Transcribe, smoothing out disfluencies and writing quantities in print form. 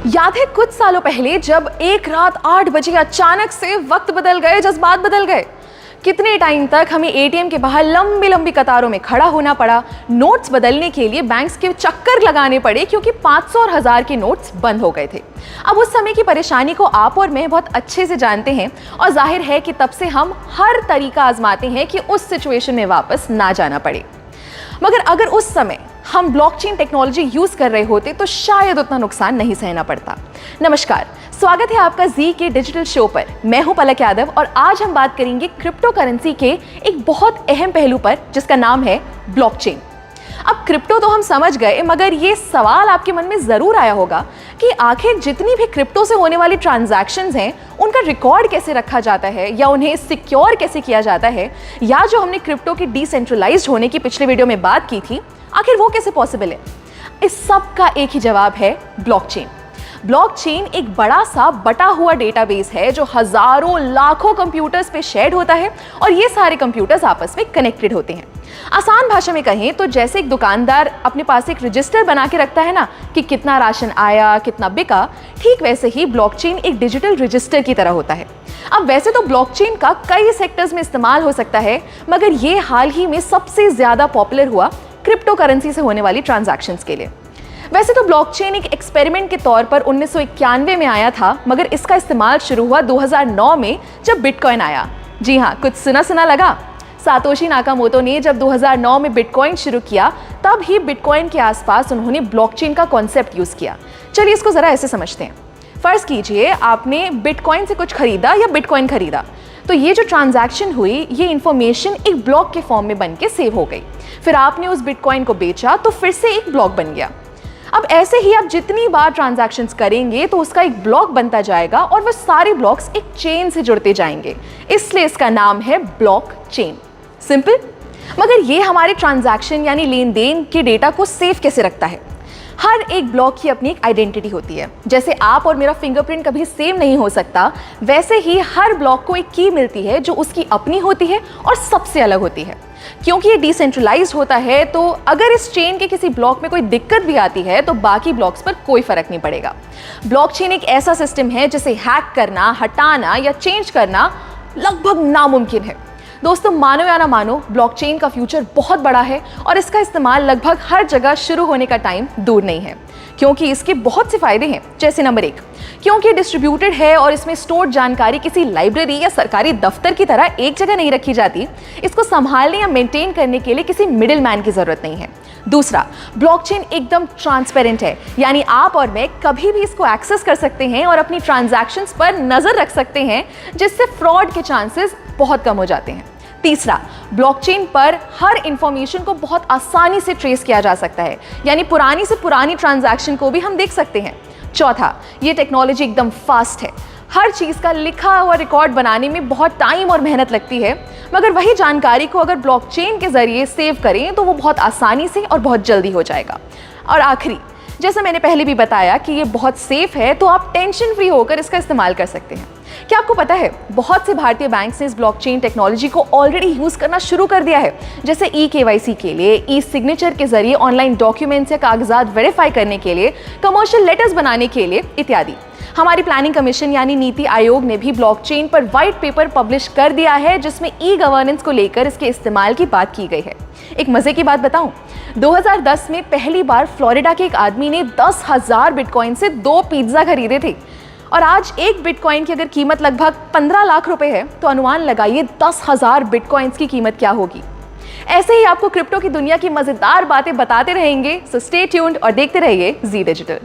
याद है कुछ सालों पहले जब एक रात 8 बजे अचानक से वक्त बदल गए, जज्बात बदल गए। कितने टाइम तक हमें एटीएम के बाहर लंबी लंबी कतारों में खड़ा होना पड़ा, नोट्स बदलने के लिए बैंक्स के चक्कर लगाने पड़े क्योंकि 500 और 1000 के नोट्स बंद हो गए थे। अब उस समय की परेशानी को आप और मैं बहुत अच्छे से जानते हैं और जाहिर है कि तब से हम हर तरीका आजमाते हैं कि उस सिचुएशन में वापस ना जाना पड़े। मगर अगर उस समय हम ब्लॉकचेन टेक्नोलॉजी यूज कर रहे होते तो शायद उतना नुकसान नहीं सहना पड़ता। नमस्कार, स्वागत है आपका जी के डिजिटल शो पर। मैं हूं पलक यादव और आज हम बात करेंगे क्रिप्टो करेंसी के एक बहुत अहम पहलू पर जिसका नाम है ब्लॉकचेन। अब क्रिप्टो तो हम समझ गए, मगर ये सवाल आपके मन में जरूर आया होगा कि आखिर जितनी भी क्रिप्टो से होने वाली ट्रांजैक्शंस हैं उनका रिकॉर्ड कैसे रखा जाता है या उन्हें सिक्योर कैसे किया जाता है, या जो हमने क्रिप्टो के डिसेंट्रलाइज्ड होने की पिछले वीडियो में बात की थी, आखिर वो कैसे पॉसिबल है। इस सब का एक ही जवाब है ब्लॉकचेन। ब्लॉकचेन एक बड़ा सा बटा हुआ डेटाबेस है जो हजारों लाखों कंप्यूटर्स पे शेयर्ड होता है और ये सारे कंप्यूटर्स आपस में कनेक्टेड होते हैं। आसान भाषा में कहें तो जैसे एक दुकानदार अपने पास एक रजिस्टर बना के रखता है ना कि कितना राशन आया, कितना बिका, ठीक वैसे ही ब्लॉकचेन एक डिजिटल रजिस्टर की तरह होता है। अब वैसे तो ब्लॉकचेन का कई सेक्टर्स में इस्तेमाल हो सकता है, मगर ये हाल ही में सबसे ज्यादा पॉपुलर हुआ क्रिप्टो करेंसी से होने वाली ट्रांजैक्शंस के लिए। वैसे तो ब्लॉकचेन एक एक्सपेरिमेंट के तौर पर 1991 में आया था, मगर इसका इस्तेमाल शुरू हुआ 2009 में जब बिटकॉइन आया। जी हाँ, कुछ सुना सुना लगा। सातोशी नाकामोटो ने जब 2009 में बिटकॉइन शुरू किया, तब ही बिटकॉइन के आसपास उन्होंने ब्लॉकचेन का कॉन्सेप्ट यूज किया। चलिए इसको जरा ऐसे समझते हैं। फर्ज कीजिए आपने बिटकॉइन से कुछ खरीदा या बिटकॉइन खरीदा, तो ये जो ट्रांजैक्शन हुई, ये इंफॉर्मेशन एक ब्लॉक के फॉर्म में बन के सेव हो गई। फिर आपने उस बिटकॉइन को बेचा तो फिर से एक ब्लॉक बन गया। अब ऐसे ही आप जितनी बार ट्रांजैक्शंस करेंगे तो उसका एक ब्लॉक बनता जाएगा और वह सारे ब्लॉक्स एक चेन से जुड़ते जाएंगे, इसलिए इसका नाम है ब्लॉकचेन। सिंपल। मगर ये हमारे ट्रांजैक्शन यानी लेन देन के डेटा को सेव कैसे रखता है? हर एक ब्लॉक की अपनी एक आइडेंटिटी होती है। जैसे आप और मेरा फिंगरप्रिंट कभी सेम नहीं हो सकता, वैसे ही हर ब्लॉक को एक की मिलती है जो उसकी अपनी होती है और सबसे अलग होती है। क्योंकि ये डिसेंट्रलाइज्ड होता है, तो अगर इस चेन के किसी ब्लॉक में कोई दिक्कत भी आती है तो बाकी ब्लॉक्स पर कोई फर्क नहीं पड़ेगा। ब्लॉकचेन एक ऐसा सिस्टम है जिसे हैक करना, हटाना या चेंज करना लगभग नामुमकिन है। दोस्तों, मानो या ना मानो, ब्लॉकचेन का फ्यूचर बहुत बड़ा है और इसका इस्तेमाल लगभग हर जगह शुरू होने का टाइम दूर नहीं है, क्योंकि इसके बहुत से फायदे हैं। जैसे नंबर 1, क्योंकि डिस्ट्रीब्यूटेड है और इसमें स्टोर्ड जानकारी किसी लाइब्रेरी या सरकारी दफ्तर की तरह एक जगह नहीं रखी जाती। इसको संभालने या मेंटेन करने के लिए किसी मिडिल मैन की जरूरत नहीं है। दूसरा, ब्लॉकचेन एकदम ट्रांसपेरेंट है, यानी आप और मैं कभी भी इसको एक्सेस कर सकते हैं और अपनी ट्रांजैक्शंस पर नजर रख सकते हैं, जिससे फ्रॉड के चांसेस बहुत कम हो जाते हैं। तीसरा, ब्लॉकचेन पर हर इंफॉर्मेशन को बहुत आसानी से ट्रेस किया जा सकता है, यानी पुरानी से पुरानी ट्रांजैक्शन को भी हम देख सकते हैं। चौथा, ये टेक्नोलॉजी एकदम फास्ट है। हर चीज़ का लिखा हुआ रिकॉर्ड बनाने में बहुत टाइम और मेहनत लगती है, मगर वही जानकारी को अगर ब्लॉकचेन के जरिए सेव करें तो वो बहुत आसानी से और बहुत जल्दी हो जाएगा। और आखिरी, जैसा मैंने पहले भी बताया कि ये बहुत सेफ है, तो आप टेंशन फ्री होकर इसका इस्तेमाल कर सकते हैं। क्या आपको पता है, बहुत से भारतीय बैंक्स ने इस ब्लॉकचेन टेक्नोलॉजी को ऑलरेडी यूज करना शुरू कर दिया है, जैसे ई-केवाईसी के लिए, ई सिग्नेचर के जरिए ऑनलाइन डॉक्यूमेंट्स या कागजात वेरीफाई करने के लिए, कमर्शियल लेटर्स बनाने के लिए इत्यादि। हमारी प्लानिंग कमीशन यानी नीति आयोग ने भी ब्लॉकचेन पर व्हाइट पेपर पब्लिश कर दिया है, जिसमें ई गवर्नेंस को लेकर इसके इस्तेमाल की बात की गई है। एक मजे की बात बताऊं, 2010 में पहली बार फ्लोरिडा के एक आदमी ने 10,000 बिटकॉइन से 2 पिज्जा खरीदे थे, और आज एक बिटकॉइन की अगर कीमत लगभग 15 लाख रुपए है, तो अनुमान लगाइए 10,000 बिटकॉइंस की कीमत क्या होगी। ऐसे ही आपको क्रिप्टो की दुनिया की मजेदार बातें बताते रहेंगे, सो स्टे ट्यून्ड और देखते रहिए जी डिजिटल।